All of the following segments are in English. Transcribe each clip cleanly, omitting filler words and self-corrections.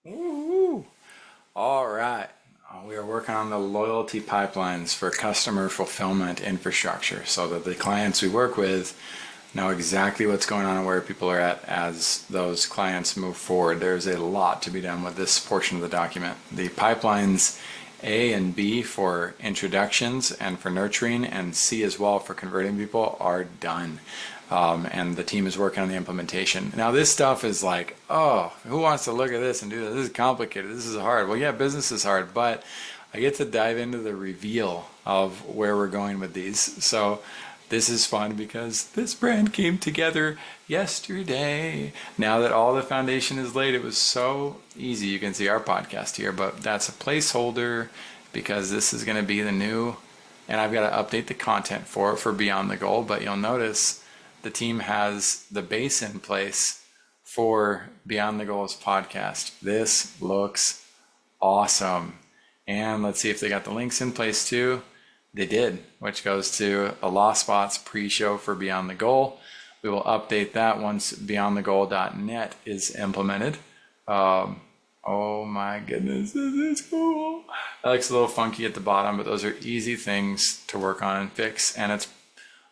Woo! All right. We are working on the loyalty pipelines for customer fulfillment infrastructure so that the clients we work with know exactly what's going on and where people are at as those clients move forward. There's a lot to be done with this portion of the document. The pipelines A and B for introductions and for nurturing, and C as well for converting people, are done. And the team is working on the implementation. Now this stuff is like, oh, who wants to look at this and do this? This is complicated. This is hard. Well, yeah, business is hard, but I get to dive into the reveal of where we're going with these. So this is fun because this brand came together yesterday. Now that all the foundation is laid, it was so easy. You can see our podcast here, but that's a placeholder because this is going to be the new, and I've got to update the content for Beyond the Goal, but you'll notice the team has the base in place for Beyond the Goals podcast. This looks awesome. And let's see if they got the links in place too. They did, which goes to a Lost Spots pre-show for Beyond the Goal. We will update that once beyondthegoal.net is implemented. Oh my goodness, this is cool. That looks a little funky at the bottom, but those are easy things to work on and fix. And it's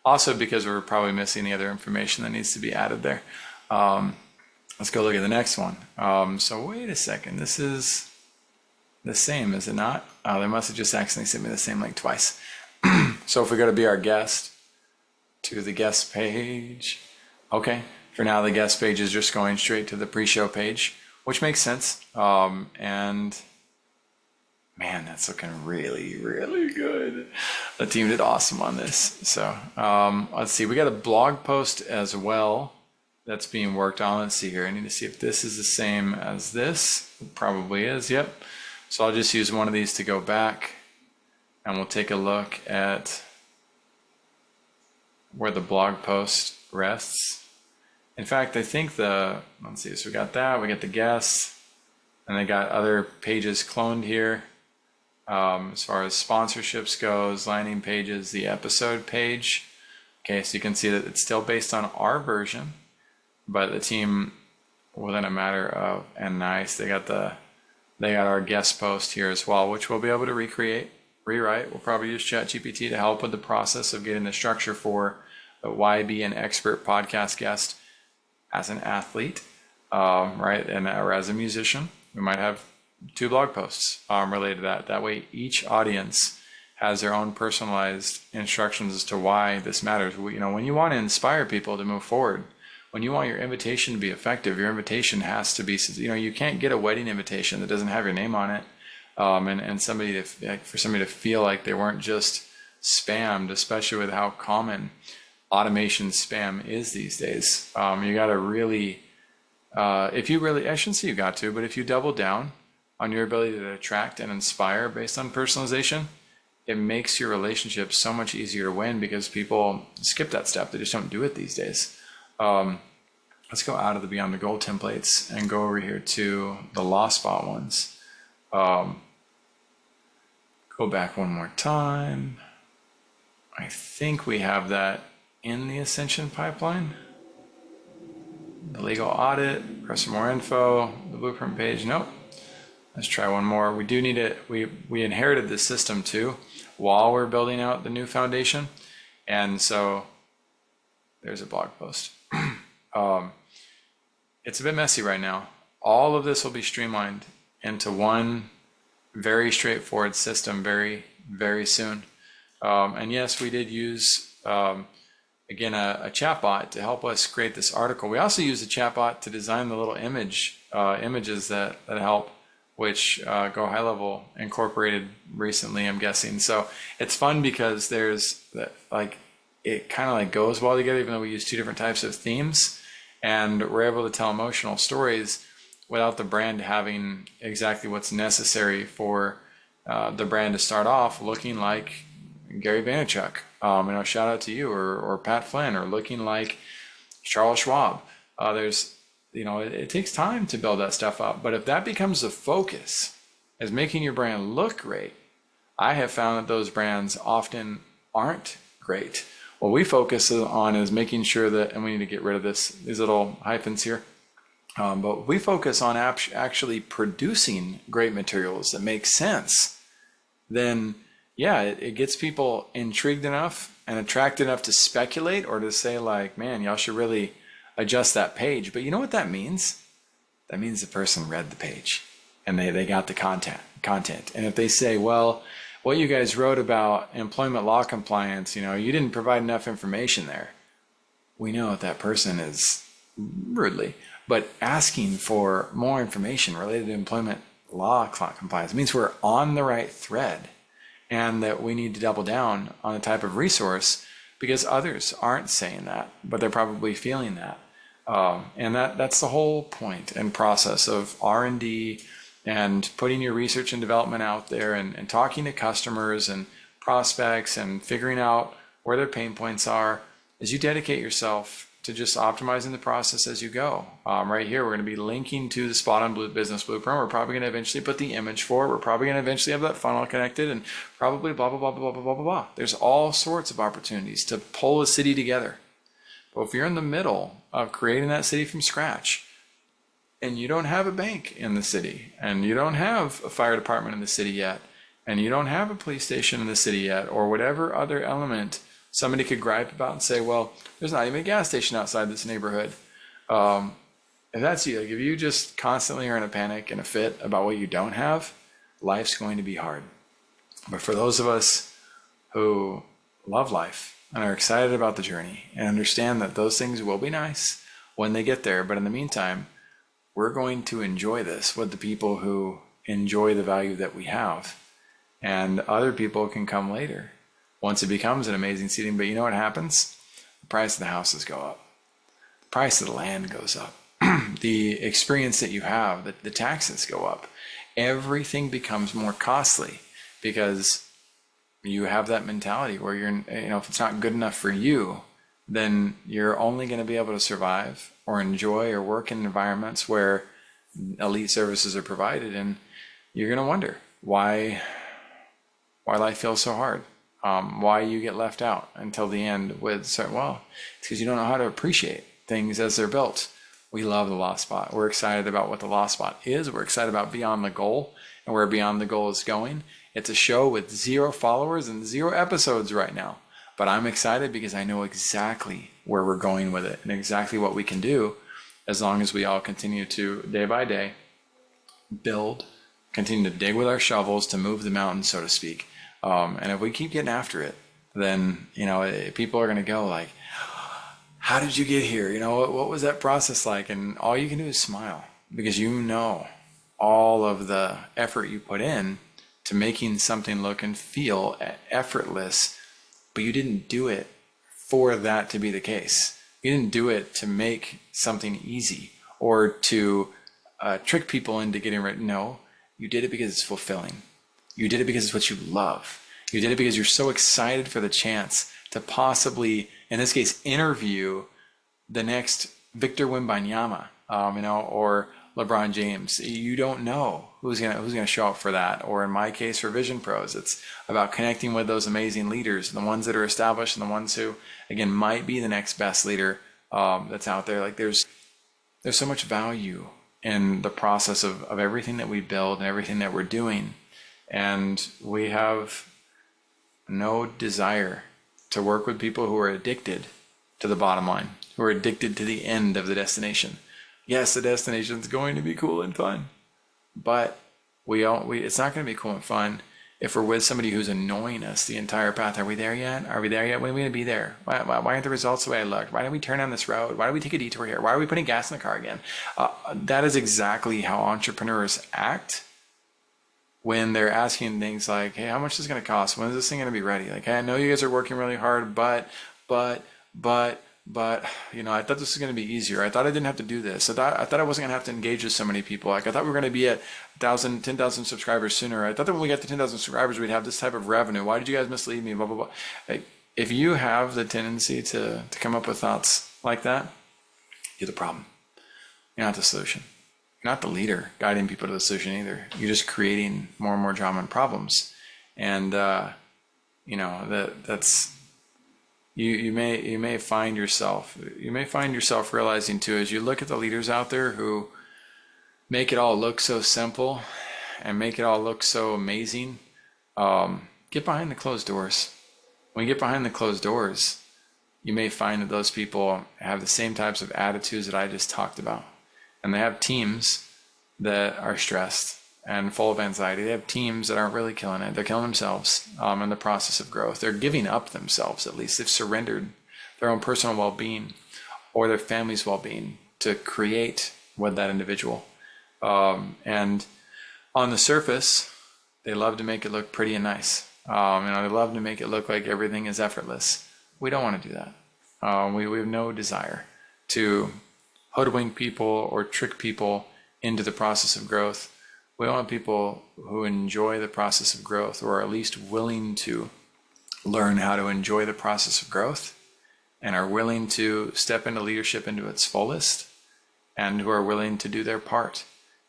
also because we're probably missing the other information that needs to be added there. Let's go look at the next one. So wait a second, this is the same, is it not? They must have just accidentally sent me the same link twice. So if we go to Be Our Guest, to the guest page. Okay, for now the guest page is just going straight to the pre-show page, which makes sense. And man, that's looking really, really good. The team did awesome on this. So let's see, we got a blog post as well that's being worked on. Let's see here. I need to see if this is the same as this. It probably is, yep. So I'll just use one of these to go back and we'll take a look at where the blog post rests. In fact, I think let's see, so we got that, we got the guests, and they got other pages cloned here. As far as sponsorships goes, landing pages, the episode page. Okay, so you can see that it's still based on our version, but the team, within a matter of, and nice, they got our guest post here as well, which we'll be able to rewrite. We'll probably use ChatGPT to help with the process of getting the structure for the why be an expert podcast guest as an athlete, right, and or as a musician. We might have 2 blog posts related to that. That way each audience has their own personalized instructions as to why this matters. When you want to inspire people to move forward, when you want your invitation to be effective, your invitation has to be, you can't get a wedding invitation that doesn't have your name on it. And for somebody to feel like they weren't just spammed, especially with how common automation spam is these days. You got to really, I shouldn't say you got to, but if you double down on your ability to attract and inspire based on personalization, it makes your relationship so much easier to win because people skip that step. They just don't do it these days. Let's go out of the Beyond the Goal templates and go over here to the Lost Spot ones. Go back one more time. I think we have that in the Ascension pipeline. The legal audit, request for more info, the blueprint page, nope. Let's try one more. We do need it. We inherited this system too while we're building out the new foundation. And so there's a blog post. It's a bit messy right now. All of this will be streamlined into one very straightforward system very, very soon. And yes, we did use, again, a chatbot to help us create this article. We also used a chatbot to design the little images that help, which Go High Level incorporated recently, I'm guessing. So it's fun because there's it kind of goes well together, even though we use 2 different types of themes, and we're able to tell emotional stories without the brand having exactly what's necessary for the brand to start off looking like Gary Vaynerchuk. Shout out to you, or Pat Flynn, or looking like Charles Schwab. It takes time to build that stuff up, but if that becomes the focus, as making your brand look great, I have found that those brands often aren't great. What we focus on is making sure that, and we need to get rid of these little hyphens here, But we focus on actually producing great materials that make sense. Then, yeah, it gets people intrigued enough and attracted enough to speculate or to say like, man, y'all should really adjust that page. But you know what that means? That means the person read the page and they got the content. And if they say, well, what you guys wrote about employment law compliance, you didn't provide enough information there. We know that person is rudely, but asking for more information related to employment law compliance means we're on the right thread, and that we need to double down on the type of resource because others aren't saying that, but they're probably feeling that. And that's the whole point and process of R&D and putting your research and development out there and talking to customers and prospects and figuring out where their pain points are as you dedicate yourself to just optimizing the process as you go. Right here, we're going to be linking to the Spot on Blue Business Blueprint. We're probably going to eventually put the image for it. We're probably going to eventually have that funnel connected and probably blah, blah, blah, blah, blah, blah, blah, blah. There's all sorts of opportunities to pull a city together. But if you're in the middle of creating that city from scratch and you don't have a bank in the city and you don't have a fire department in the city yet and you don't have a police station in the city yet or whatever other element somebody could gripe about and say, well, there's not even a gas station outside this neighborhood. If that's you, like if you just constantly are in a panic and a fit about what you don't have, life's going to be hard. But for those of us who love life and are excited about the journey and understand that those things will be nice when they get there, but in the meantime, we're going to enjoy this with the people who enjoy the value that we have, and other people can come later once it becomes an amazing seating. But you know what happens? The price of the houses go up. The price of the land goes up. The experience that you have, the taxes go up. Everything becomes more costly because you have that mentality where if it's not good enough for you, then you're only going to be able to survive or enjoy or work in environments where elite services are provided. And you're going to wonder why life feels so hard. Why you get left out until the end with certain, well, it's because you don't know how to appreciate things as they're built. We love the Lost Spot. We're excited about what the Lost Spot is. We're excited about Beyond the Goal and where Beyond the Goal is going. It's a show with 0 followers and 0 episodes right now. But I'm excited because I know exactly where we're going with it and exactly what we can do as long as we all continue to, day by day, build, continue to dig with our shovels to move the mountain, so to speak. And if we keep getting after it, then, people are going to go like, how did you get here? What was that process like? And all you can do is smile because all of the effort you put in to making something look and feel effortless, but you didn't do it for that to be the case. You didn't do it to make something easy or to trick people into getting right. No, you did it because it's fulfilling. You did it because it's what you love. You did it because you're so excited for the chance to possibly, in this case, interview the next Victor Wembanyama, or LeBron James. You don't know who's gonna show up for that. Or in my case, for Vision Pros, it's about connecting with those amazing leaders, the ones that are established and the ones who, again, might be the next best leader that's out there. Like there's so much value in the process of everything that we build and everything that we're doing. And we have no desire to work with people who are addicted to the bottom line, who are addicted to the end of the destination. Yes, the destination is going to be cool and fun, but it's not going to be cool and fun if we're with somebody who's annoying us the entire path. Are we there yet? Are we there yet? When are we going to be there? Why aren't the results the way I looked? Why did we turn down this road? Why did we take a detour here? Why are we putting gas in the car again? That is exactly how entrepreneurs act when they're asking things like, hey, how much is this going to cost? When is this thing going to be ready? Like, hey, I know you guys are working really hard, but, I thought this was going to be easier. I thought I didn't have to do this. I thought I wasn't going to have to engage with so many people. Like, I thought we were going to be at 10,000 subscribers sooner. I thought that when we got to 10,000 subscribers, we'd have this type of revenue. Why did you guys mislead me? Blah, blah, blah. Like, if you have the tendency to come up with thoughts like that, you're the problem. You're not the solution. You're not the leader guiding people to the solution either. You're just creating more and more drama and problems. And, that's... You may find yourself realizing too, as you look at the leaders out there who make it all look so simple and make it all look so amazing. Get behind the closed doors. When you get behind the closed doors, you may find that those people have the same types of attitudes that I just talked about. And they have teams that are stressed and full of anxiety. They have teams that aren't really killing it. They're killing themselves in the process of growth. They're giving up themselves, at least. They've surrendered their own personal well-being or their family's well-being to create with that individual. And on the surface, they love to make it look pretty and nice. They love to make it look like everything is effortless. We don't want to do that. We have no desire to hoodwink people or trick people into the process of growth. We want people who enjoy the process of growth, or are at least willing to learn how to enjoy the process of growth, and are willing to step into leadership into its fullest, and who are willing to do their part,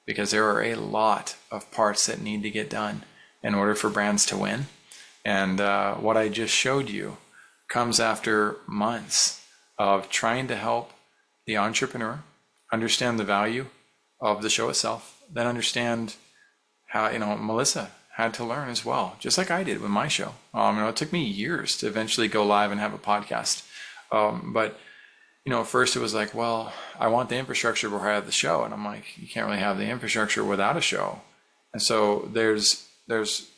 because there are a lot of parts that need to get done in order for brands to win. And what I just showed you comes after months of trying to help the entrepreneur understand the value of the show itself, then understand how, Melissa had to learn as well, just like I did with my show. It took me years to eventually go live and have a podcast. But first it was like, well, I want the infrastructure before I have the show. And I'm like, you can't really have the infrastructure without a show. And so there's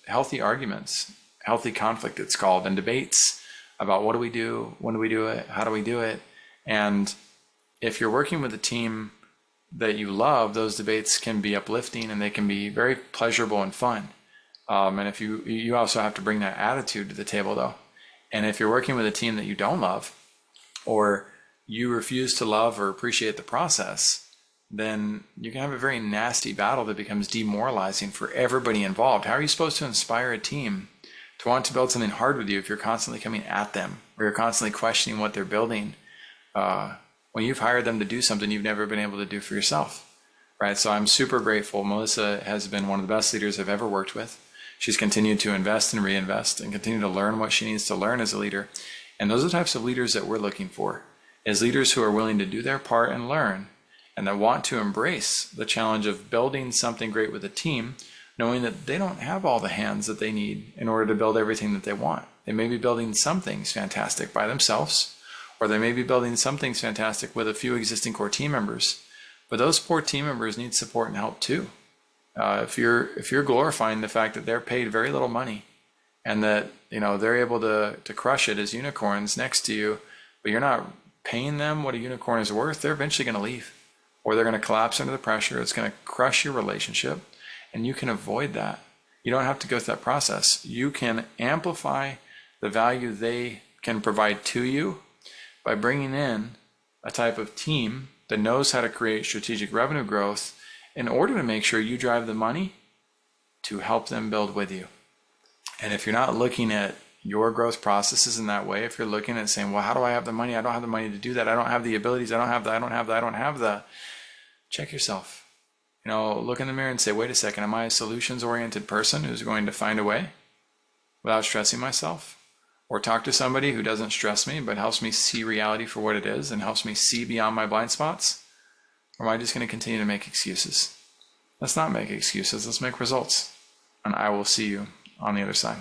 healthy arguments, healthy conflict, it's called, and debates about what do we do, when do we do it, how do we do it. And if you're working with a team that you love, those debates can be uplifting and they can be very pleasurable and fun. And if you also have to bring that attitude to the table though. And if you're working with a team that you don't love, or you refuse to love or appreciate the process, then you can have a very nasty battle that becomes demoralizing for everybody involved. How are you supposed to inspire a team to want to build something hard with you if you're constantly coming at them, or you're constantly questioning what they're building, when you've hired them to do something you've never been able to do for yourself, right? So I'm super grateful. Melissa has been one of the best leaders I've ever worked with. She's continued to invest and reinvest and continue to learn what she needs to learn as a leader. And those are the types of leaders that we're looking for, as leaders who are willing to do their part and learn, and that want to embrace the challenge of building something great with a team, knowing that they don't have all the hands that they need in order to build everything that they want. They may be building some things fantastic by themselves, or they may be building some things fantastic with a few existing core team members. But those core team members need support and help too. If you're glorifying the fact that they're paid very little money, and that they're able to crush it as unicorns next to you, but you're not paying them what a unicorn is worth, they're eventually going to leave, or they're going to collapse under the pressure. It's going to crush your relationship, and you can avoid that. You don't have to go through that process. You can amplify the value they can provide to you by bringing in a type of team that knows how to create strategic revenue growth in order to make sure you drive the money to help them build with you. And if you're not looking at your growth processes in that way, if you're looking at saying, well, how do I have the money? I don't have the money to do that. I don't have the abilities. I don't have the, check yourself. Look in the mirror and say, wait a second, am I a solutions-oriented person who's going to find a way without stressing myself? Or talk to somebody who doesn't stress me, but helps me see reality for what it is and helps me see beyond my blind spots? Or am I just going to continue to make excuses? Let's not make excuses. Let's make results. And I will see you on the other side.